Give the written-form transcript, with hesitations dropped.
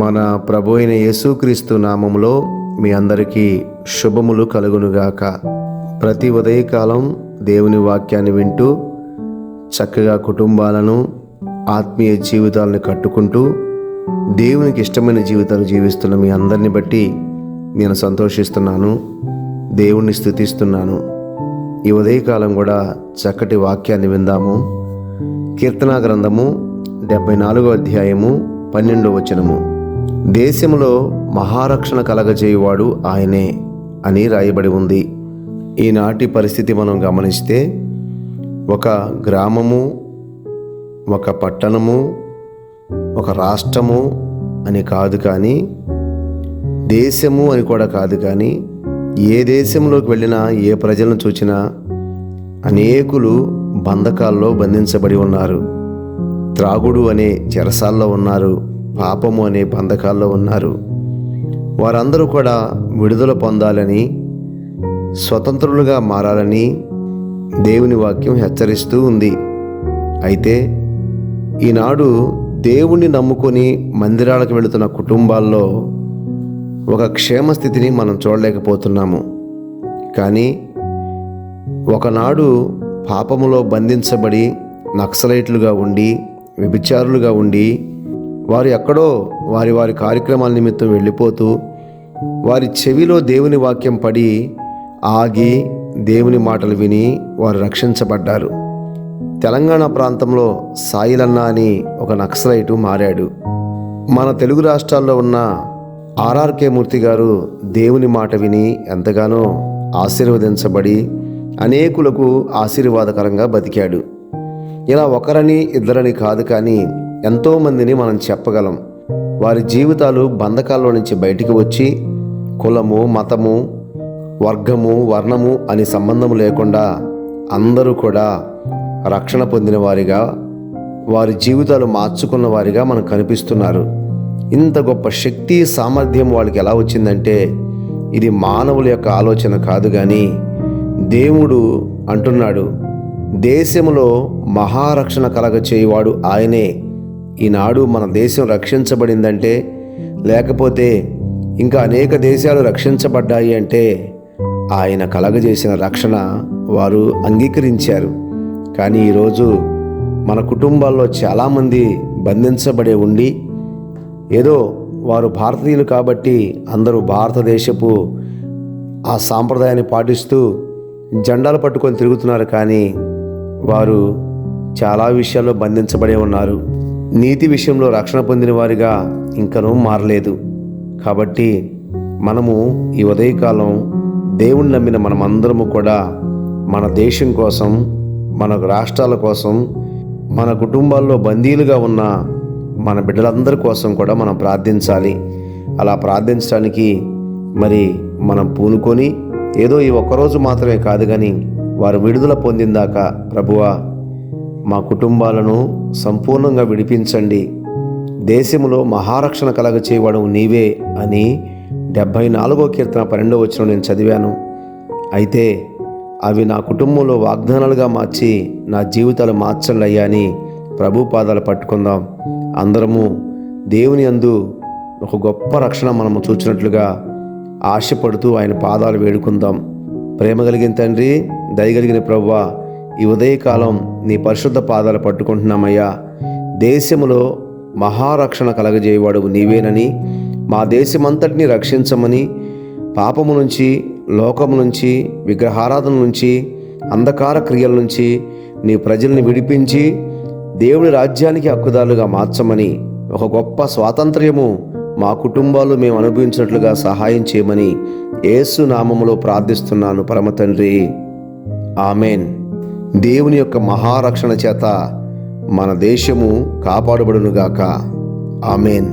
మన ప్రభు అయిన యేసుక్రీస్తు నామములో మీ అందరికీ శుభములు కలుగునుగాక. ప్రతి ఉదయకాలం దేవుని వాక్యాన్ని వింటూ చక్కగా కుటుంబాలను, ఆత్మీయ జీవితాలను కట్టుకుంటూ దేవునికి ఇష్టమైన జీవితాలు జీవిస్తున్న మీ అందరిని బట్టి నేను సంతోషిస్తున్నాను, దేవుణ్ణి స్తుతిస్తున్నాను. ఈ ఉదయకాలం కూడా చక్కటి వాక్యాన్ని విందాము. కీర్తనా గ్రంథము 74వ అధ్యాయము 12వ వచనము. దేశంలో మహారక్షణ కలగజేయువాడు ఆయనే అని రాయబడి ఉంది. ఈనాటి పరిస్థితి మనం గమనిస్తే ఒక గ్రామము, ఒక పట్టణము, ఒక రాష్ట్రము అని కాదు, కానీ దేశము అని కూడా కాదు, కానీ ఏ దేశంలోకి వెళ్ళినా, ఏ ప్రజలను చూచినా అనేకులు బంధకాల్లో బంధించబడి ఉన్నారు. త్రాగుడు అనే చెరసాల్లో ఉన్నారు, పాపము అనే బంధకాల్లో ఉన్నారు. వారందరూ కూడా విడుదల పొందాలని, స్వతంత్రులుగా మారాలని దేవుని వాక్యం హెచ్చరిస్తూ ఉంది. అయితే ఈనాడు దేవుణ్ణి నమ్ముకొని మందిరాలకు వెళుతున్న కుటుంబాల్లో ఒక క్షేమస్థితిని మనం చూడలేకపోతున్నాము. కానీ ఒకనాడు పాపములో బంధించబడి నక్సలైట్లుగా ఉండి, వ్యభిచారులుగా ఉండి, వారు ఎక్కడో వారి వారి కార్యక్రమాల నిమిత్తం వెళ్ళిపోతూ వారి చెవిలో దేవుని వాక్యం పడి ఆగి దేవుని మాటలు విని వారు రక్షించబడ్డారు. తెలంగాణ ప్రాంతంలో సాయిలన్న అని ఒక నక్సలైటు మారాడు. మన తెలుగు రాష్ట్రాల్లో ఉన్న ఆర్ఆర్కే మూర్తి గారు దేవుని మాట విని ఎంతగానో ఆశీర్వదించబడి అనేకులకు ఆశీర్వాదకరంగా బతికాడు. ఇలా ఒకరని ఇద్దరని కాదు, కానీ ఎంతోమందిని మనం చెప్పగలం. వారి జీవితాలు బంధకాల్లో నుంచి బయటికి వచ్చి కులము, మతము, వర్గము, వర్ణము అని సంబంధం లేకుండా అందరూ కూడా రక్షణ పొందిన వారిగా, వారి జీవితాలు మార్చుకున్న వారిగా మనకు కనిపిస్తున్నారు. ఇంత గొప్ప శక్తి, సామర్థ్యం వాళ్ళకి ఎలా వచ్చిందంటే ఇది మానవుల యొక్క ఆలోచన కాదు, కానీ దేవుడు అంటున్నాడు, దేశంలో మహారక్షణ కలగచేయువాడు ఆయనే. ఈనాడు మన దేశం రక్షించబడిందంటే, లేకపోతే ఇంకా అనేక దేశాలు రక్షించబడ్డాయి అంటే ఆయన కలగజేసిన రక్షణ వారు అంగీకరించారు. కానీ ఈరోజు మన కుటుంబాల్లో చాలామంది బంధించబడే ఉండి, ఏదో వారు భారతీయులు కాబట్టి అందరూ భారతదేశపు ఆ సాంప్రదాయాన్ని పాటిస్తూ జెండాలు పట్టుకొని తిరుగుతున్నారు, కానీ వారు చాలా విషయాల్లో బంధించబడే ఉన్నారు. నీతి విషయంలో రక్షణ పొందిన వారిగా ఇంకనూ మారలేదు. కాబట్టి మనము ఈ ఉదయకాలం దేవుణ్ణి నమ్మిన మనమందరము కూడా మన దేశం కోసం, మన రాష్ట్రాల కోసం, మన కుటుంబాల్లో బందీలుగా ఉన్న మన బిడ్డలందరి కోసం కూడా మనం ప్రార్థించాలి. అలా ప్రార్థించడానికి మరి మనం పూనుకొని ఏదో ఈ ఒక్కరోజు మాత్రమే కాదు, కానీ వారు విడుదల పొందిందాకా ప్రభువా మా కుటుంబాలను సంపూర్ణంగా విడిపించండి, దేశంలో మహారక్షణ కలగచేయడం నీవే అని 74వ కీర్తన 12వ వచనం నేను చదివాను. అయితే అవి నా కుటుంబంలో వాగ్దానాలుగా మార్చి నా జీవితాలు మార్చండి అయ్యా అని ప్రభు పాదాలు పట్టుకుందాం. అందరము దేవుని యందు ఒక గొప్ప రక్షణ మనము చూచినట్లుగా ఆశపడుతూ ఆయన పాదాలు వేడుకుందాం. ప్రేమ కలిగిన తండ్రి, దయగలిగిన ప్రభువా, ఈ ఉదయకాలం నీ పరిశుద్ధ పాదాలు పట్టుకుంటున్నామయ్యా. దేశములో మహారక్షణ కలగజేయవాడు నీవేనని, మా దేశమంతటిని రక్షించమని, పాపము నుంచి, లోకము నుంచి, విగ్రహారాధన నుంచి, అంధకార క్రియల నుంచి నీ ప్రజల్ని విడిపించి దేవుని రాజ్యానికి హక్కుదారులుగా మార్చమని, ఒక గొప్ప స్వాతంత్ర్యము మా కుటుంబాలు మేము అనుభవించినట్లుగా సహాయం చేయమని యేసు నామములో ప్రార్థిస్తున్నాను పరమ తండ్రి, ఆమెన్. దేవుని యొక్క మహారక్షణ చేత మన దేశము కాపాడబడునుగాక. ఆమెన్.